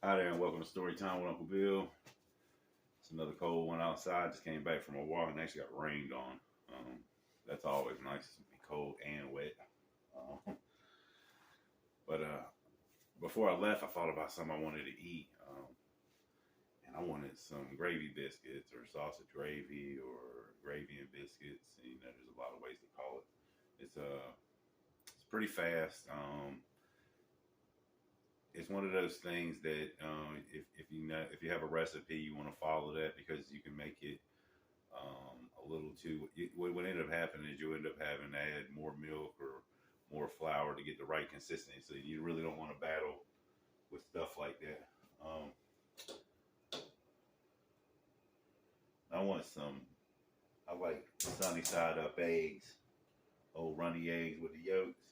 Hi there and welcome to Story Time with Uncle Bill. It's another cold one outside. Just came back from a walk and actually got rained on. That's always nice to be cold and wet. But before I left, I thought about something I wanted to eat. And I wanted some gravy biscuits or sausage gravy or gravy and biscuits. You know, there's a lot of ways to call it. It's pretty fast. It's one of those things that if you have a recipe, you want to follow that because you can make it a little too. What end up happening is you end up having to add more milk or more flour to get the right consistency. So you really don't want to battle with stuff like that. I like sunny side up eggs, old runny eggs with the yolks.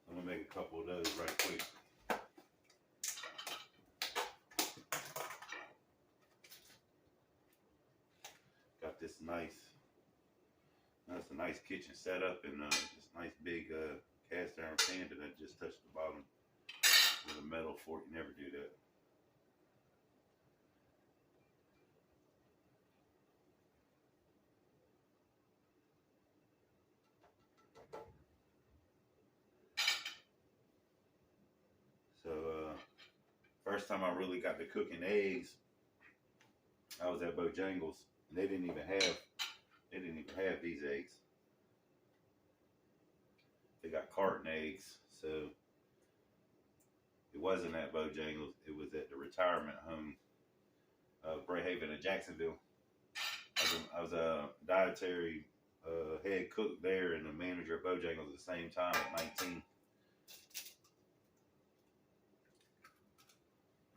I'm gonna make a couple of those right quick. Got this that's a nice kitchen setup and this nice big cast iron pan that I just touched the bottom with a metal fork. You never do that. So first time I really got to cooking eggs, I was at Bojangles, and they didn't even have these eggs. They got carton eggs, so it wasn't at Bojangles. It was at the retirement home of Brayhaven in Jacksonville. I was a dietary head cook there and a manager at Bojangles at the same time at 19.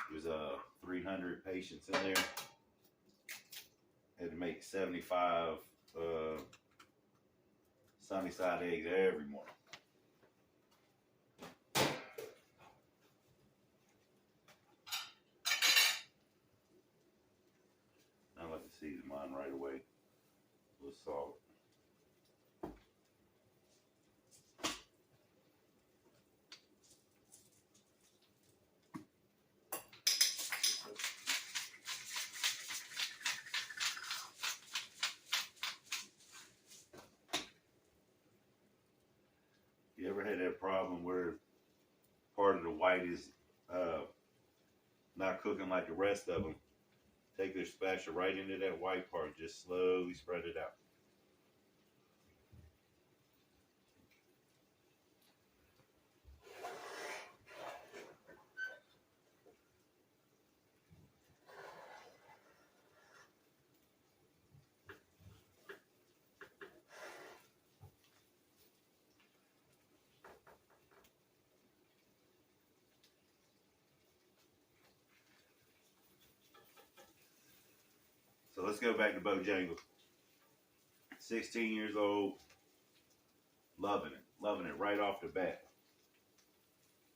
There was 300 patients in there. Had to make 75 sunny side eggs every morning. I like to season mine right away with salt. You ever had that problem where part of the white is not cooking like the rest of them? Take their spatula right into that white part, just slowly spread it out. So let's go back to Bojangles. 16 years old, loving it right off the bat.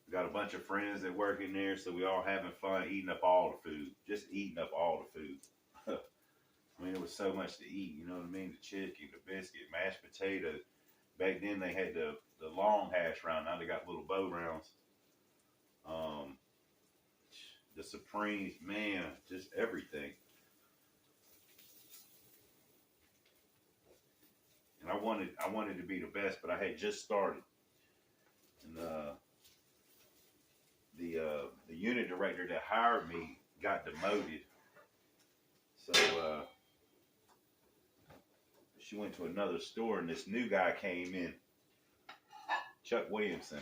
We got a bunch of friends that work in there, so we all having fun eating up all the food. Just eating up all the food. I mean, there was so much to eat, you know what I mean? The chicken, the biscuit, mashed potato. Back then they had the long hash round. Now they got little bow rounds. The Supremes, man, just everything. And I wanted to be the best, but I had just started. And the unit director that hired me got demoted. So she went to another store, and this new guy came in, Chuck Williamson.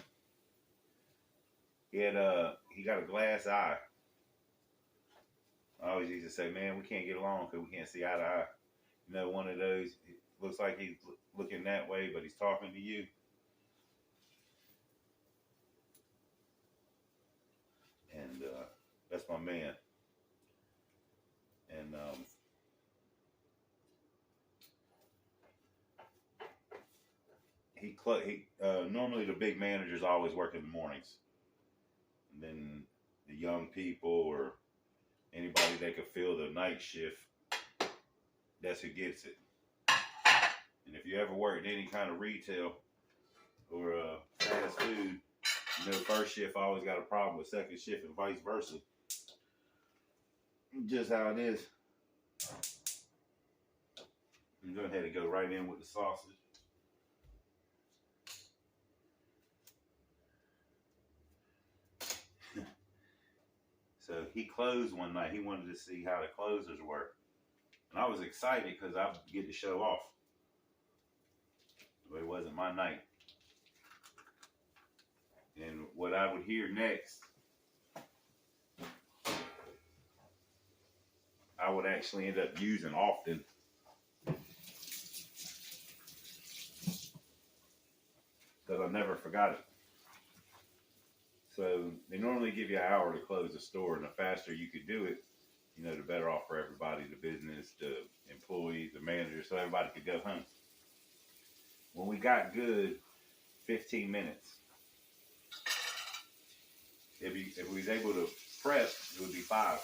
He got a glass eye. I always used to say, man, we can't get along because we can't see eye to eye. You know, one of those, it looks like he's looking that way, but he's talking to you. And that's my man. And normally the big managers always work in the mornings. And then the young people or anybody that could fill the night shift, that's who gets it. And if you ever worked any kind of retail or fast food, You know, first shift I always got a problem with second shift and vice versa. Just how it is. I'm going ahead and go right in with the sausage. So he closed one night. He wanted to see how the closers work. And I was excited because I get to show off. But it wasn't my night. And what I would hear next, I would actually end up using often. Because I never forgot it. So they normally give you an hour to close the store, and the faster you could do it, you know, the better off for everybody, the business, the employees, the manager, so everybody could go home. When we got good, 15 minutes. If we was able to prep, it would be 5.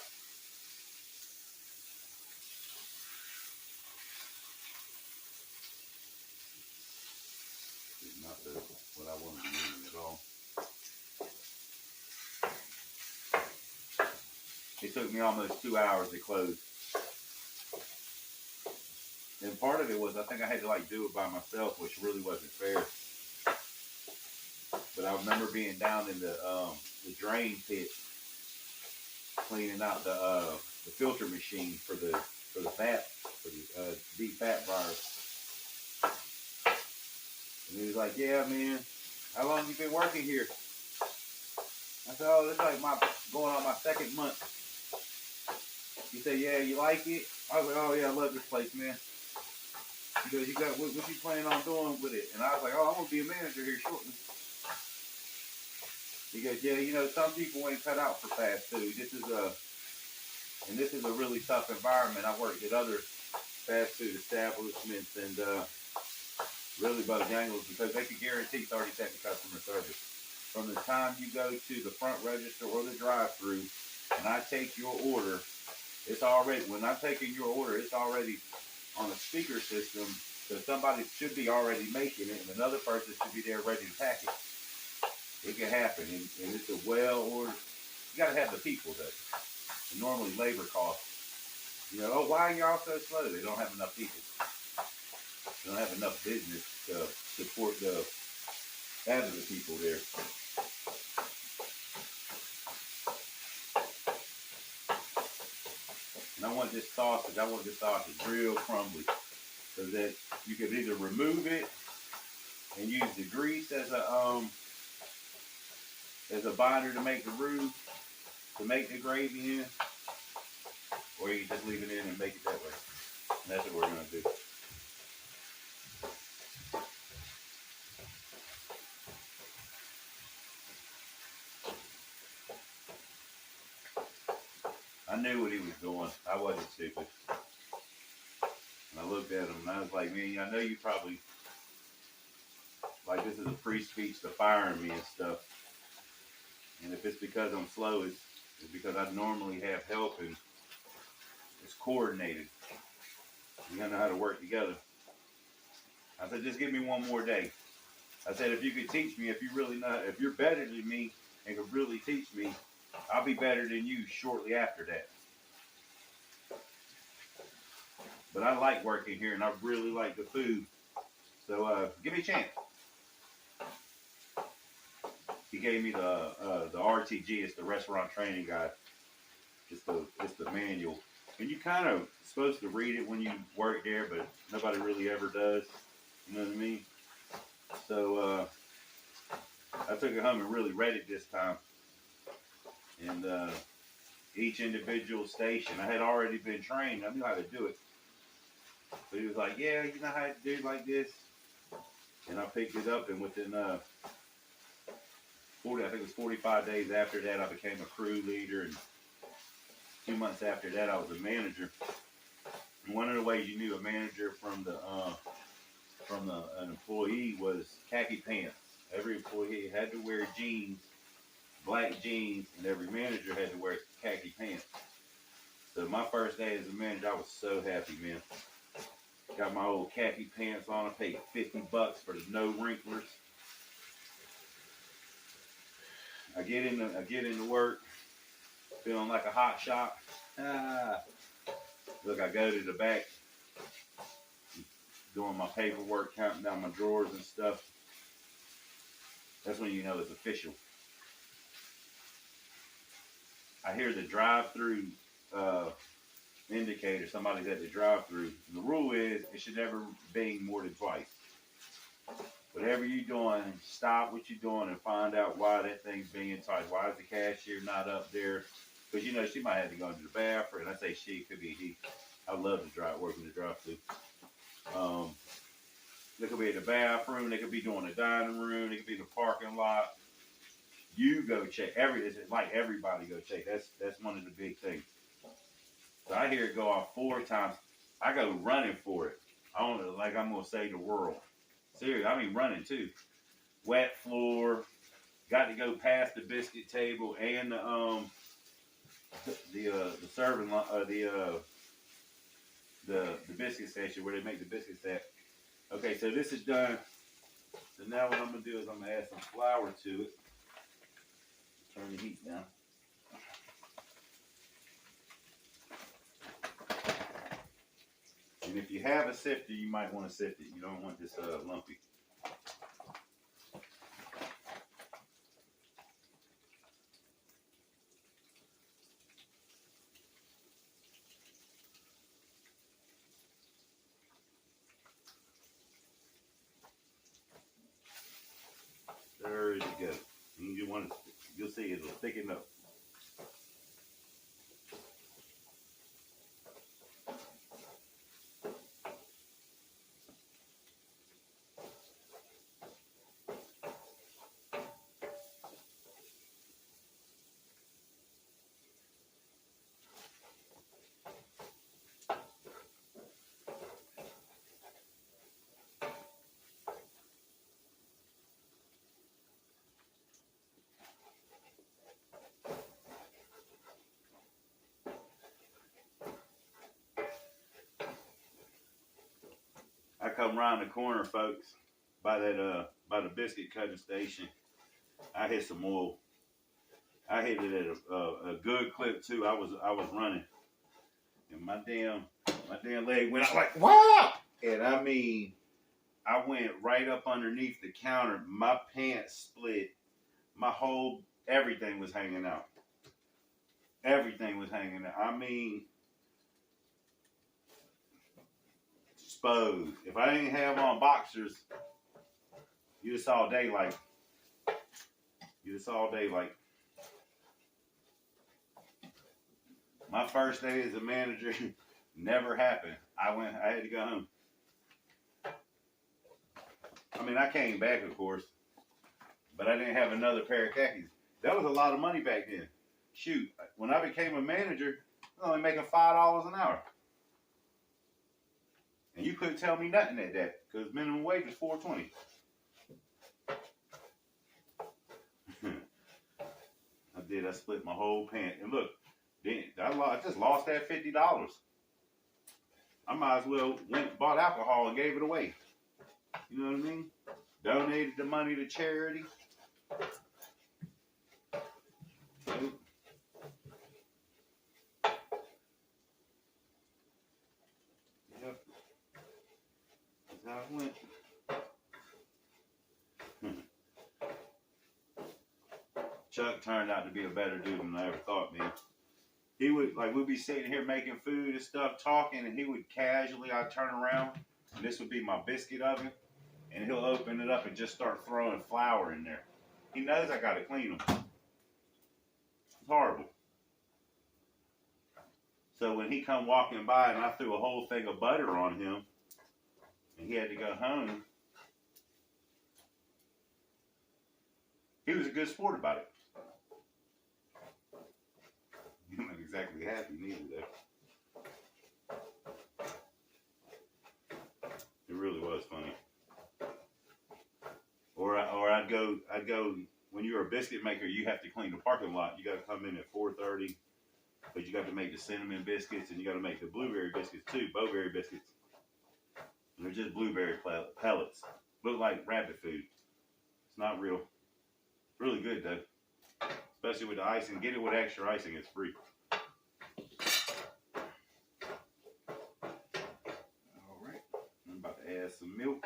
It's not what I wanted to use at all. It took me almost 2 hours to close. And part of it was I think I had to like do it by myself, which really wasn't fair. But I remember being down in the drain pit, cleaning out the filter machine for the fat, for the deep fat bars. And he was like, "Yeah, man, how long you been working here?" I said, "Oh, it's like going on my 2nd month." He said, "Yeah, you like it?" I was like, "Oh yeah, I love this place, man." He goes, "You got what you planning on doing with it?" And I was like, "Oh, I'm gonna be a manager here shortly." He goes, "Yeah, you know, some people ain't cut out for fast food. This is a really tough environment. I worked at other fast food establishments and really Bojangles because they could guarantee 30-second customer service. From the time you go to the front register or the drive-through, and I take your order, it's already on a speaker system, so somebody should be already making it, and another person should be there ready to pack it. It can happen, and it's a well-ordered. You got to have the people, though. And normally, labor costs. You know, oh, why are y'all so slow? They don't have enough people. They don't have enough business to support having the people there. And I want this sausage real crumbly, so that you could either remove it and use the grease as a binder to make the roux, to make the gravy in, or you can just leave it in and make it that way. And that's what we're gonna do. I knew what he was doing. I wasn't stupid. And I looked at him and I was like, "Man, I know you probably, like, this is a free speech to firing me and stuff. And if it's because I'm slow, it's because I normally have help and it's coordinated. You gotta know how to work together." I said, "Just give me one more day." I said, "If you could teach me, if you're better than me and could really teach me, I'll be better than you shortly after that. But I like working here and I really like the food. So give me a chance." He gave me the RTG, it's the restaurant training guide. It's the manual. And you kind of supposed to read it when you work there, but nobody really ever does. You know what I mean? So I took it home and really read it this time. And each individual station, I had already been trained. I knew how to do it. So he was like, "Yeah, you know how to do it like this?" And I picked it up, and within 45 days after that, I became a crew leader, and 2 months after that, I was a manager. And one of the ways you knew a manager from an employee was khaki pants. Every employee had to wear jeans, black jeans, and every manager had to wear khaki pants. So my first day as a manager, I was so happy, man. Got my old khaki pants on. I paid $50 for the no wrinklers. I get into work, feeling like a hot shot. Look, I go to the back, doing my paperwork, counting down my drawers and stuff. That's when you know it's official. I hear the drive-through indicator. Somebody's at the drive-through. The rule is it should never bing more than twice. Whatever you're doing, stop what you're doing and find out why that thing's being twice. Why is the cashier not up there? Because, you know, she might have to go into the bathroom. And I say she, it could be he. I love to work in the drive-through. They could be in the bathroom. They could be doing the dining room. They could be in the parking lot. You go check. It's like everybody go check. That's one of the big things. So I hear it go off 4 times. I go running for it. I don't know, like I'm gonna save the world. Seriously, I mean running too. Wet floor. Got to go past the biscuit table and the serving the biscuit station where they make the biscuits at. Okay, so this is done. So now what I'm gonna do is I'm gonna add some flour to it. Turn the heat down. And if you have a sifter, you might want to sift it. You don't want this lumpy. There you go. You'll see it'll thicken up. I come around the corner, folks, by the biscuit cutting station. I hit some oil. I hit it at a good clip too. I was running, and my damn leg went out like wow. And I mean, I went right up underneath the counter. My pants split. Everything was hanging out. Everything was hanging out. I mean, exposed. If I didn't have on boxers, you just saw daylight. My first day as a manager never happened. I had to go home. I mean, I came back, of course, but I didn't have another pair of khakis. That was a lot of money back then. Shoot, when I became a manager, I was only making $5 an hour. And you couldn't tell me nothing at that, because minimum wage was $4.20. I split my whole pant. And look, I just lost that $50. I might as well went and bought alcohol and gave it away. You know what I mean? Donated the money to charity. Yep. That's how it went. Chuck turned out to be a better dude than I ever thought, man. He would, like, we'd be sitting here making food and stuff, talking, and he would casually, I'd turn around, and this would be my biscuit oven, and he'll open it up and just start throwing flour in there. He knows I gotta clean them. It's horrible. So when he come walking by and I threw a whole thing of butter on him, and he had to go home, he was a good sport about it. He wasn't exactly happy neither, though. It really was funny. Or I'd go. When you're a biscuit maker, you have to clean the parking lot. You got to come in at 4:30, but you got to make the cinnamon biscuits and you got to make the blueberry biscuits too, bowberry biscuits. And they're just blueberry pellets. Look like rabbit food. It's not real. Really good though. especially with the icing. Get it with extra icing, it's free. All right, I'm about to add some milk.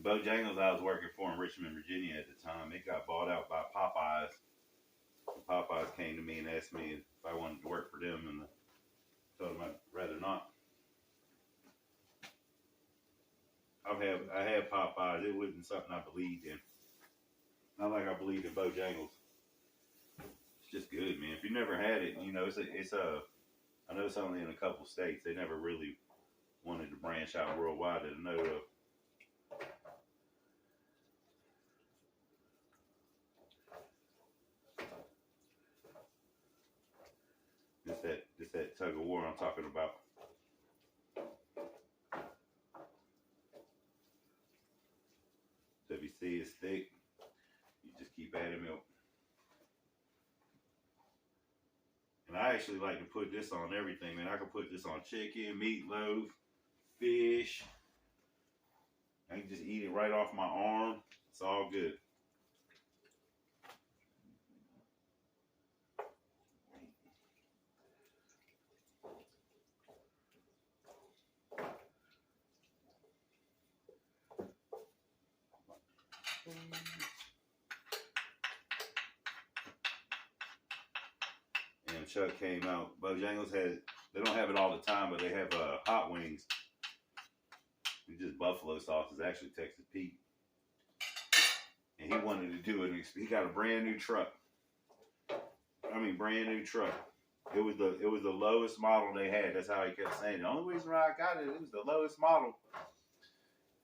The Bojangles I was working for in Richmond, Virginia at the time, it got bought out by Popeyes. Popeyes came to me and asked me if I wanted to work for them, and I told them I'd rather not. I had Popeyes. It wasn't something I believed in. Not like I believed in Bojangles. It's just good, man. If you never had it, you know, I know it's only in a couple states. They never really wanted to branch out worldwide that I know of. Just that tug of war I'm talking about. So if you see it's thick, you just keep adding milk. And I actually like to put this on everything, man. I can put this on chicken, meatloaf, fish. I can just eat it right off my arm. It's all good. And Chuck came out. Bojangles they don't have it all the time, but they have hot wings. It's just buffalo sauce. It's actually Texas Pete. And he wanted to do it. He got a brand new truck. Brand new truck. It was the lowest model they had. That's how he kept saying it. The only reason why I got it was the lowest model.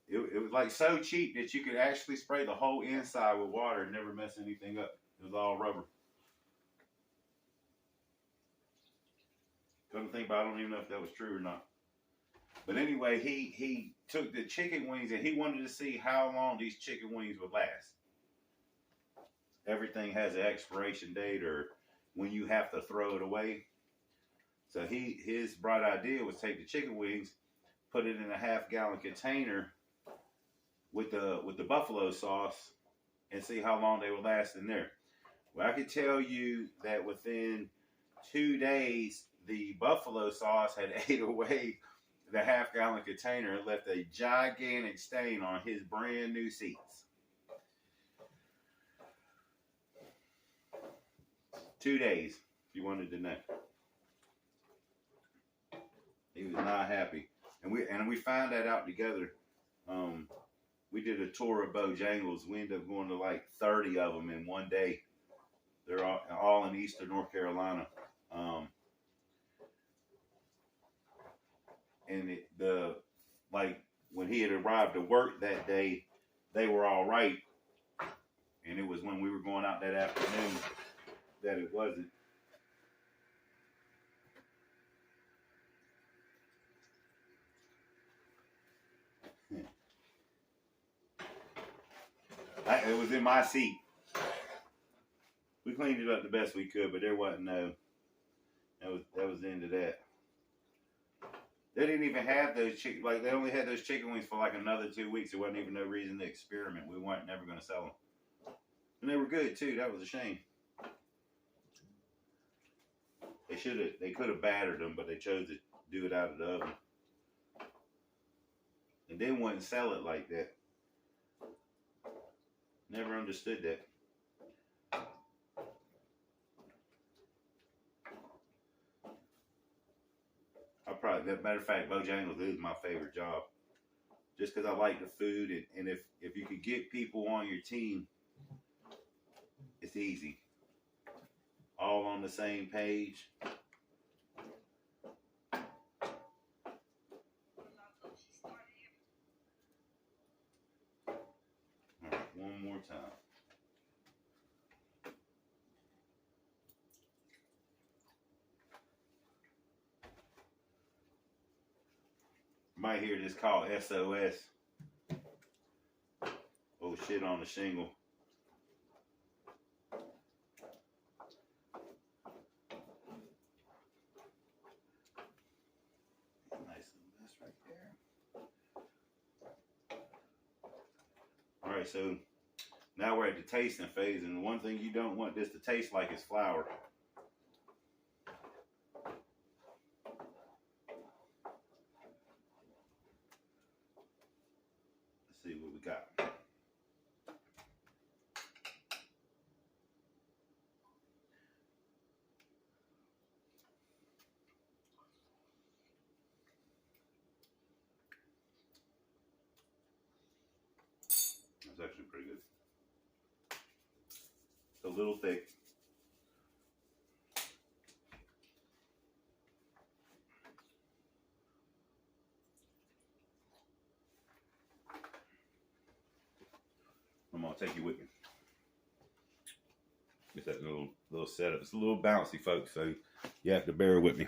It was like so cheap that you could actually spray the whole inside with water and never mess anything up. It was all rubber. Couldn't think about it. I don't even know if that was true or not. But anyway, he took the chicken wings and he wanted to see how long these chicken wings would last. Everything has an expiration date or when you have to throw it away. So his bright idea was take the chicken wings, put it in a half-gallon container with the buffalo sauce and see how long they would last in there. Well, I could tell you that within 2 days, the buffalo sauce had ate away the half-gallon container and left a gigantic stain on his brand new seats. 2 days, if you wanted to know. He was not happy. And we found that out together. We did a tour of Bojangles. We ended up going to like 30 of them in one day. They're all in eastern North Carolina. And when he had arrived to work that day, they were all right. And it was when we were going out that afternoon that it wasn't. It was in my seat. We cleaned it up the best we could, but there wasn't no. That was the end of that. They didn't even have those chicken. Like they only had those chicken wings for like another 2 weeks. There wasn't even no reason to experiment. We weren't never going to sell them, and they were good too. That was a shame. They could have battered them, but they chose to do it out of the oven, and then wouldn't sell it like that. Never understood that. As a matter of fact, Bojangles is my favorite job. Just because I like the food, and if you could get people on your team, it's easy. All on the same page. All right, one more time. might hear this called S.O.S. Oh shit on the shingle. Nice and mess right there. Alright, so now we're at the tasting phase, and the one thing you don't want this to taste like is flour. Let's see what we got. That's actually pretty good. It's a little thick. I'm gonna take you with me. It's that little setup. It's a little bouncy, folks, so you have to bear with me.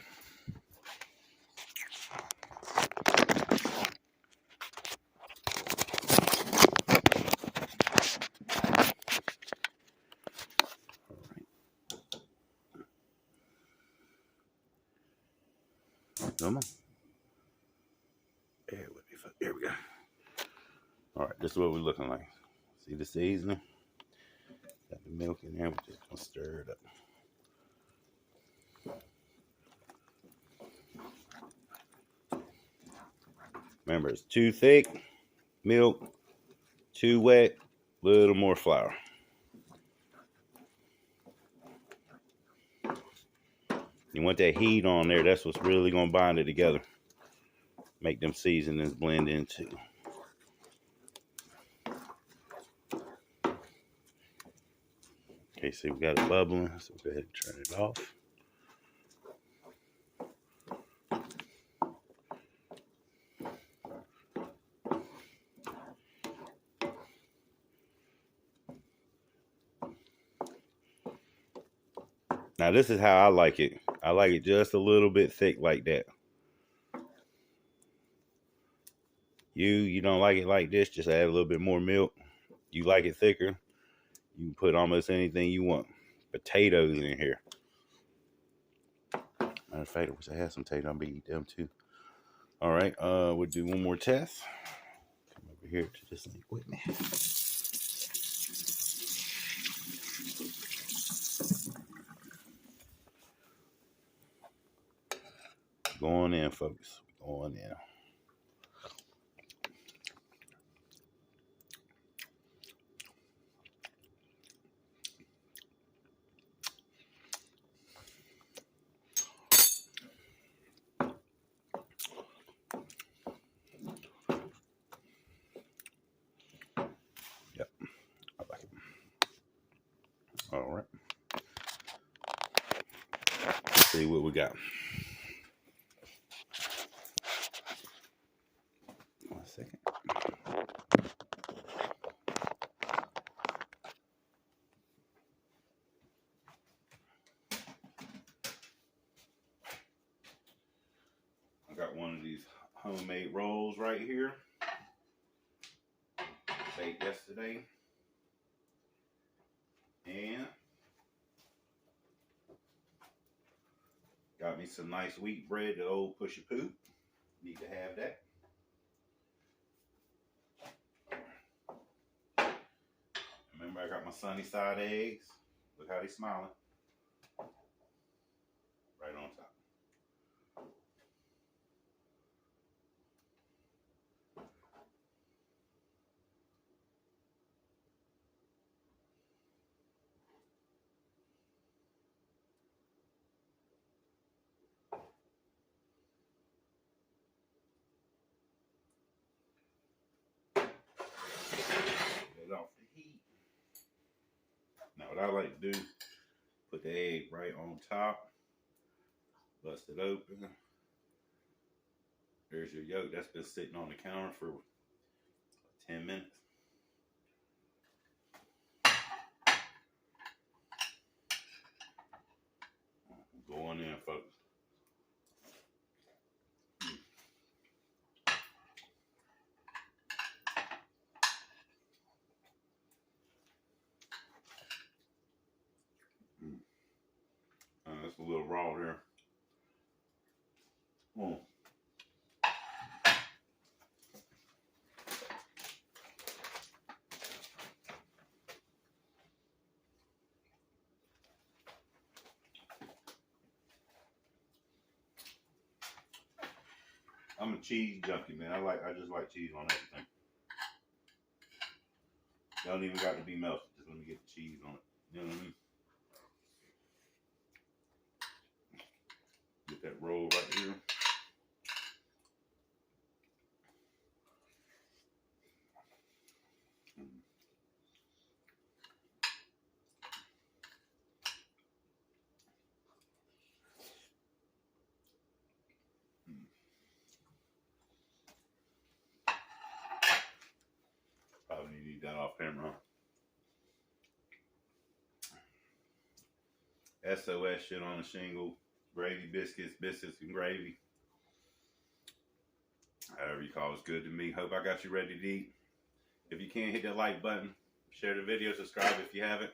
Come on. Bear with me, folks. There we go. All right, this is what we're looking like. See the seasoning? Got the milk in there. We're just gonna stir it up. Remember, it's too thick milk, too wet, a little more flour. You want that heat on there. That's what's really gonna bind it together. Make them seasonings blend in too. Okay, see, we got it bubbling, so go ahead and turn it off. Now, this is how I like it. I like it just a little bit thick like that. You don't like it like this, just add a little bit more milk. You like it thicker, you can put almost anything you want. Potatoes in here. Matter of fact, I wish I had some potatoes. I'm gonna eat them too. All right, we'll do one more test. Come over here to this thing with me. Going in, folks. Going in. Yep, I like it. All right. Let's see what we got. One second. I got one of these homemade rolls right here. Baked yesterday. And got me some nice wheat bread, the old pushy poo. Need to have that. Remember, I got my sunny side eggs. Look how they smiling. Right on top. Get off the heat. Now, what I like to do, put the egg right on top. Bust it open. There's your yolk. That's been sitting on the counter for 10 minutes. Going in, folks. a little raw there. I'm a cheese junkie, man. I just like cheese on everything. Don't even got to be melted. Just let me get the cheese on it. You know what I mean? Get that roll right here. Probably need to eat that off camera. S.O.S shit on the shingle. Gravy biscuits, biscuits and gravy. However you call it's good to me. Hope I got you ready to eat. If you can, hit that like button. Share the video. Subscribe if you haven't.